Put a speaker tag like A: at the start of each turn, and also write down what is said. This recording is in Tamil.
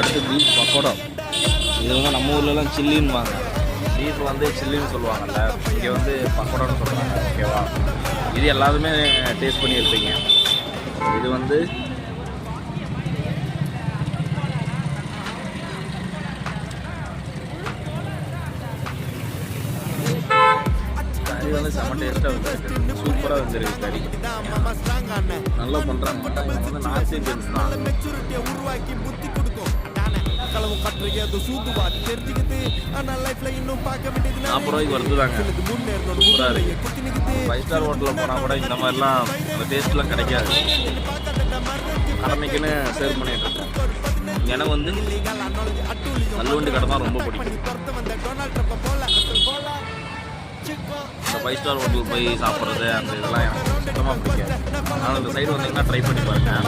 A: அடுத்து பீஃப் பக்கோடா. இது வந்து நம்ம ஊர்லலாம் சில்லின்னுவாங்க. பீஃப் வந்து சில்லின்னு சொல்லுவாங்கல்ல, இங்கே வந்து பக்கோடான்னு சொல்கிறாங்க. ஓகேவா, இது எல்லாருமே டேஸ்ட் பண்ணியிருப்பீங்க. இது வந்து கறி வந்து செம்ம டேஸ்ட்டாக வந்துருக்கு, சூப்பராக வந்துருக்கு கறி, நல்லா பண்ணுறாங்க. இவங்க வந்து நார்த் இந்தியன்ஸ் தான். 40 ரூபாய்க்கு வருதுதாங்க, சூப்பராக இருக்குது. 5 ஸ்டார் ஹோட்டலில் போனால் கூட இந்த மாதிரிலாம் அந்த டேஸ்ட்லாம் கிடைக்காது. கடமைக்குன்னு சேவ் பண்ணிட்டு இருக்கேன். எனக்கு வந்து தள்ளுவண்டி கடை தான் ரொம்ப பிடிக்கும். இந்த 5 ஸ்டார் ஹோட்டல் போய் சாப்பிட்றது அந்த இதெல்லாம் எனக்கு சுத்தமாக பிடிக்காது. ஆனால் இந்த சைடு வந்தீங்கன்னா ட்ரை பண்ணி பாருங்கள்.